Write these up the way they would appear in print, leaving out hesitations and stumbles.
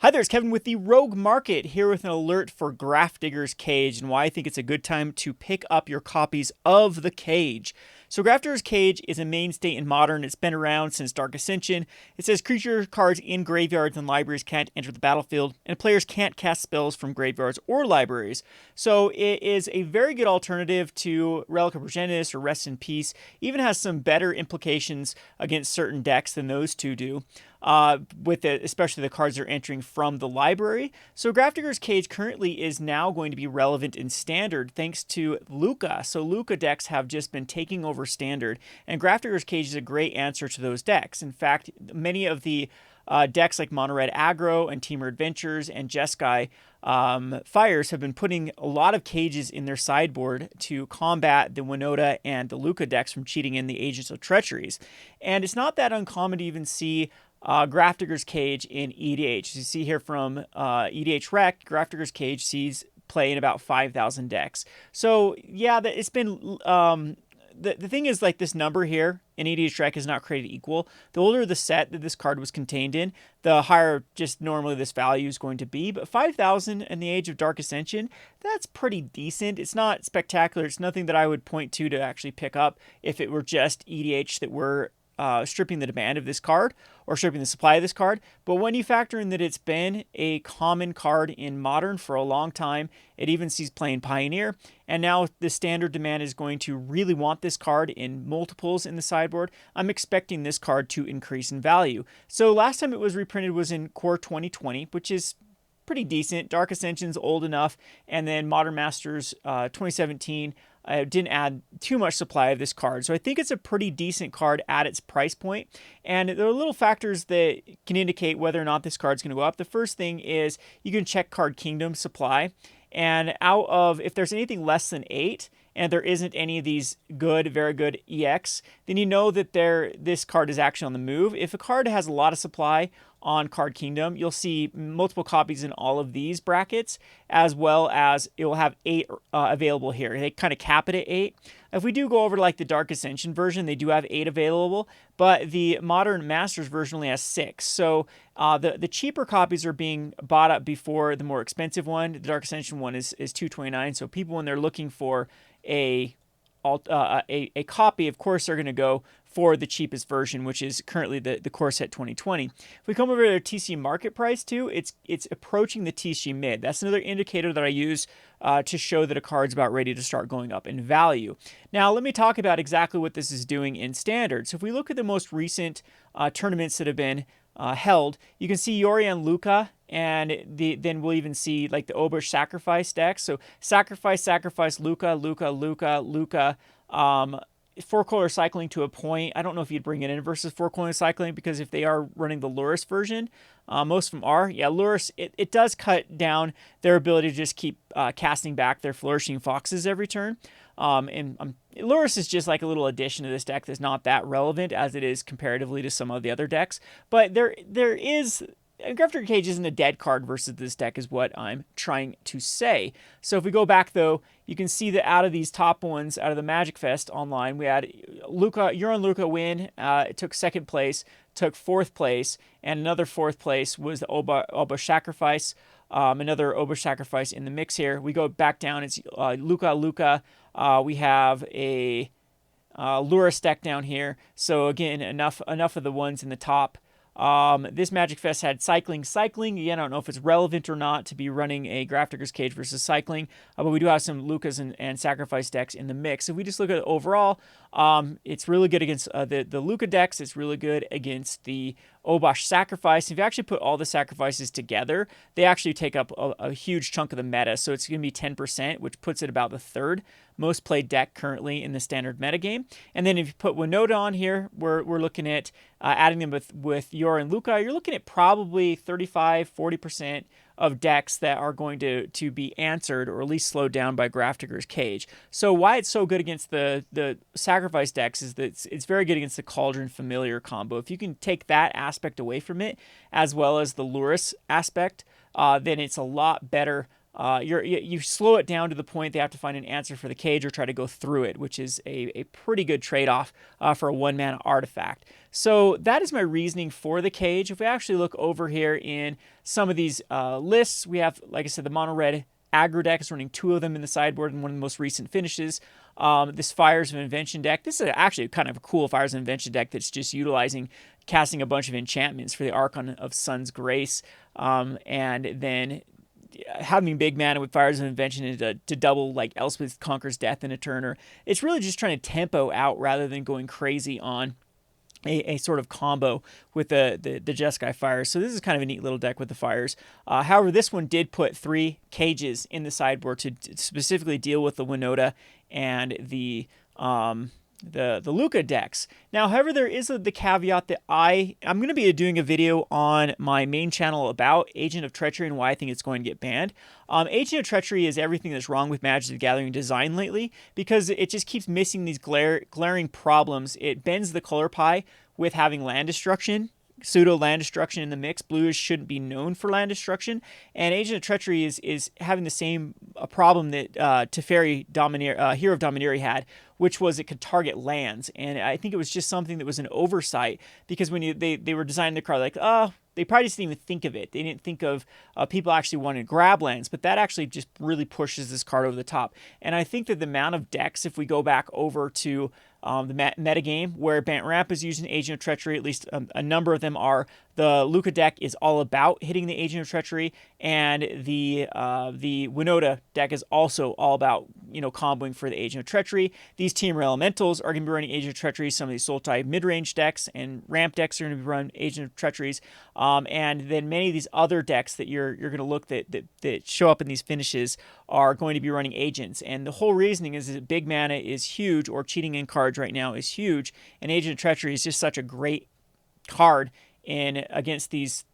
Hi there, it's Kevin with the Rogue Market, here with an alert for Grafdigger's Cage and why I think it's a good time to pick up your copies of the Cage. So Grafdigger's Cage is a mainstay in Modern. It's been around since Dark Ascension. It says creature cards in graveyards and libraries can't enter the battlefield, and players can't cast spells from graveyards or libraries. So it is a very good alternative to Relic of Progenitus or Rest in Peace. Even has some better implications against certain decks than those two do. Especially the cards that are entering from the library. So Grafdigger's Cage currently is now going to be relevant in Standard thanks to Lukka. So Lukka decks have just been taking over Standard, and Grafdigger's Cage is a great answer to those decks. In fact, many of the decks like Mono Red Aggro and Teamer Adventures and Jeskai Fires have been putting a lot of cages in their sideboard to combat the Winota and the Lukka decks from cheating in the Agents of Treacheries. And it's not that uncommon to even see Grafdigger's Cage in EDH. As you see here from EDH Rec, Grafdigger's Cage sees play in about 5,000 decks. So yeah, it's been the thing is, like, this number here in EDH Rec is not created equal. The older the set that this card was contained in, the higher just normally this value is going to be. But 5,000 in the Age of Dark Ascension, that's pretty decent. It's not spectacular. It's nothing that I would point to actually pick up if it were just EDH that were stripping the demand of this card or stripping the supply of this card. But when you factor in that it's been a common card in Modern for a long time, it even sees play in Pioneer, and now the Standard demand is going to really want this card in multiples in the sideboard, I'm expecting this card to increase in value. So last time it was reprinted was in Core 2020, which is pretty decent. Dark Ascension's old enough, and then Modern Masters 2017 didn't add too much supply of this card. So I think it's a pretty decent card at its price point. And there are little factors that can indicate whether or not this card's going to go up. The first thing is you can check Card Kingdom supply. And out of, if there's anything less than 8, and there isn't any of these good, very good EX, then you know that this card is actually on the move. If a card has a lot of supply on Card Kingdom, you'll see multiple copies in all of these brackets, as well as it will have 8 available here. They kind of cap it at 8. If we do go over to like the Dark Ascension version, they do have 8 available, but the Modern Masters version only has 6. So the cheaper copies are being bought up before the more expensive one. The Dark Ascension one is $229. So people, when they're looking for a copy, of course they're going to go for the cheapest version, which is currently the Core Set 2020. If we come over to TC market price too, it's approaching the TC mid. That's another indicator that I use to show that a card's about ready to start going up in value. Now let me talk about exactly what this is doing in Standard. So if we look at the most recent tournaments that have been held, you can see Ikoria and Lukka, and then we'll even see like the Obush Sacrifice decks. So Sacrifice, Lukka, Lukka. 4-color cycling to a point. I don't know if you'd bring it in versus 4-color cycling, because if they are running the Lurrus version, most of them are. Yeah, Lurrus, it does cut down their ability to just keep casting back their Flourishing Foxes every turn. Lurrus is just like a little addition to this deck that's not that relevant as it is comparatively to some of the other decks. But there is... Grafdigger's Cage isn't a dead card versus this deck is what I'm trying to say. So if we go back, though, you can see that out of these top ones, out of the Magic Fest online, we had Lukka, Lukka win. It took 2nd place, took 4th place, and another 4th place was the Obush Sacrifice. Another Obush Sacrifice in the mix here. We go back down, it's Lukka. We have a Lurrus deck down here. So again, enough of the ones in the top. This Magic Fest had Cycling. Again, I don't know if it's relevant or not to be running a Grafdigger's Cage versus Cycling, but we do have some Lukkas and Sacrifice decks in the mix. If we just look at it overall, it's really good against the Lukka decks. It's really good against the Obush Sacrifice. If you actually put all the sacrifices together, they actually take up a huge chunk of the meta. So it's going to be 10%, which puts it about the 3rd most played deck currently in the Standard metagame. And then if you put Winota on here, we're looking at adding them with Yor and Lukka. You're looking at probably 35-40% of decks that are going to be answered or at least slowed down by Grafdigger's Cage. So why it's so good against the Sacrifice decks is that it's very good against the Cauldron Familiar combo. If you can take that aspect away from it, as well as the Lurrus aspect, then it's a lot better. You slow it down to the point they have to find an answer for the Cage or try to go through it, which is a pretty good trade-off for a 1-mana artifact. So that is my reasoning for the cage. If we actually look over here in some of these lists, we have, like I said, the mono red aggro deck is running 2 of them in the sideboard in one of the most recent finishes. This Fires of Invention deck, this is actually kind of a cool Fires of Invention deck that's just utilizing casting a bunch of enchantments for the Archon of Sun's Grace, and then having big mana with Fires of Invention to double like Elspeth Conquers Death in a turn. Or it's really just trying to tempo out rather than going crazy on a sort of combo with the Jeskai Fires. So this is kind of a neat little deck with the Fires. However, this one did put 3 cages in the sideboard to specifically deal with the Winota and the Lukka decks. Now, however, there is the caveat that I'm going to be doing a video on my main channel about Agent of Treachery and why I think it's going to get banned. Agent of Treachery is everything that's wrong with Magic the Gathering design lately, because it just keeps missing these glaring problems. It bends the color pie with having land destruction, pseudo land destruction in the mix. Bluish shouldn't be known for land destruction, and Agent of Treachery is having the same problem that Teferi Hero of Domineering had, which was it could target lands. And I think it was just something that was an oversight, because when they were designing the card, like, they probably just didn't even think of it. They didn't think of people actually wanting to grab lands, but that actually just really pushes this card over the top. And I think that the amount of decks, if we go back over to the metagame where Bant Ramp is using Agent of Treachery, at least a number of them are, the Lukka deck is all about hitting the Agent of Treachery, and the Winota deck is also all about, comboing for the Agent of Treachery. These Team Elementals are going to be running Agent of Treachery. Some of these Sultai mid-range decks and ramp decks are going to be running Agent of Treacheries. And then many of these other decks that you're going to look that show up in these finishes are going to be running agents. And the whole reasoning is that big mana is huge, or cheating in cards right now is huge, and Agent of Treachery is just such a great card against these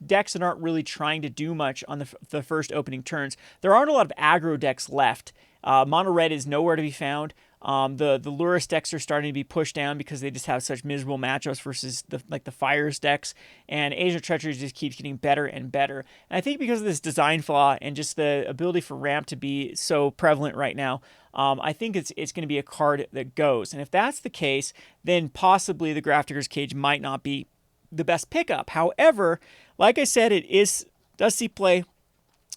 decks that aren't really trying to do much on the first opening turns. There aren't a lot of aggro decks left. Mono red is nowhere to be found. The Lurrus decks are starting to be pushed down because they just have such miserable matchups versus the Fires decks, and Agent of Treachery just keeps getting better and better. And I think because of this design flaw and just the ability for ramp to be so prevalent right now, I think it's going to be a card that goes. And if that's the case, then possibly the Grafdigger's Cage might not be the best pickup. However, like I said, does see play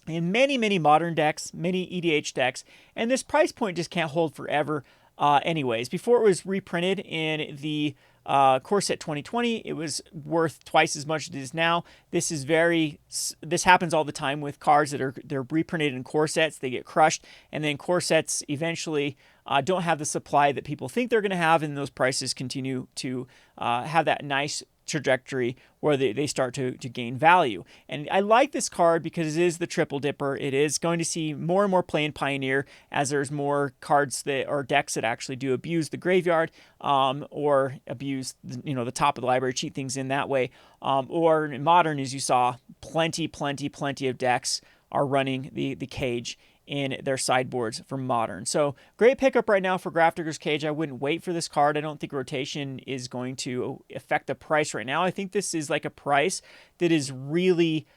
in many modern decks, many EDH decks, and this price point just can't hold forever. Anyways, before it was reprinted in the core set 2020, it was worth twice as much as it is now. This happens all the time with cards they're reprinted in core sets. They get crushed, and then core sets eventually don't have the supply that people think they're going to have, and those prices continue to have that nice trajectory where they start to gain value. And I like this card because it is the triple dipper. It is going to see more and more play in Pioneer as there's more cards or decks that actually do abuse the graveyard, or abuse the top of the library, cheat things in that way, or in Modern, as you saw, plenty of decks are running the cage in their sideboards for Modern. So great pickup right now for Grafdigger's Cage. I wouldn't wait for this card. I don't think rotation is going to affect the price right now. I think this is like a price that is really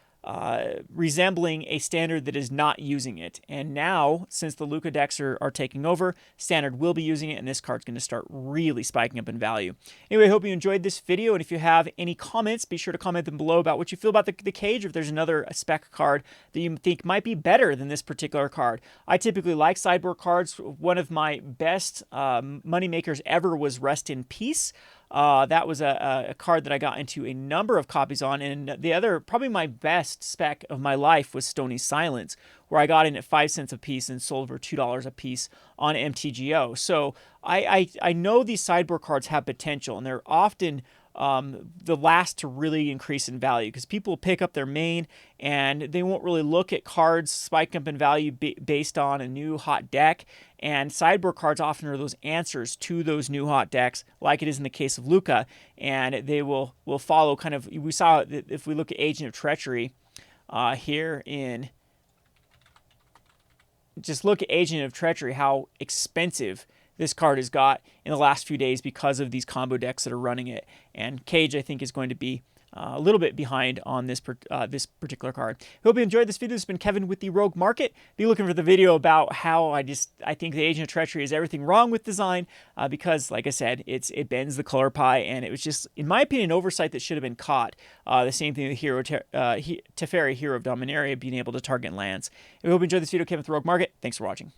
resembling a standard that is not using it. And now, since the Lukka decks are taking over, standard will be using it, and this card's going to start really spiking up in value. Anyway, I hope you enjoyed this video, and if you have any comments, be sure to comment them below about what you feel about the cage, or if there's another spec card that you think might be better than this particular card. I typically like sideboard cards. One of my best money makers ever was Rest in Peace. That was a card that I got into a number of copies on, and the other, probably my best spec of my life, was Stony Silence, where I got in at 5 cents a piece and sold for $2 a piece on MTGO. So I know these sideboard cards have potential, and they're often the last to really increase in value, because people pick up their main and they won't really look at cards spike up in value based on a new hot deck, and sideboard cards often are those answers to those new hot decks, like it is in the case of Lukka, and they will follow kind of, we saw if we look at Agent of Treachery here in, just look at Agent of Treachery, how expensive this card has got in the last few days because of these combo decks that are running it. And Cage, I think, is going to be a little bit behind on this this particular card. Hope you enjoyed this video. This has been Kevin with the Rogue Market. Be looking for the video about how I think the Agent of Treachery is everything wrong with design, because, like I said, it bends the color pie, and it was just, in my opinion, an oversight that should have been caught. The same thing with Teferi, Hero of Dominaria, being able to target lands. I hope you enjoyed this video, Kevin with the Rogue Market. Thanks for watching.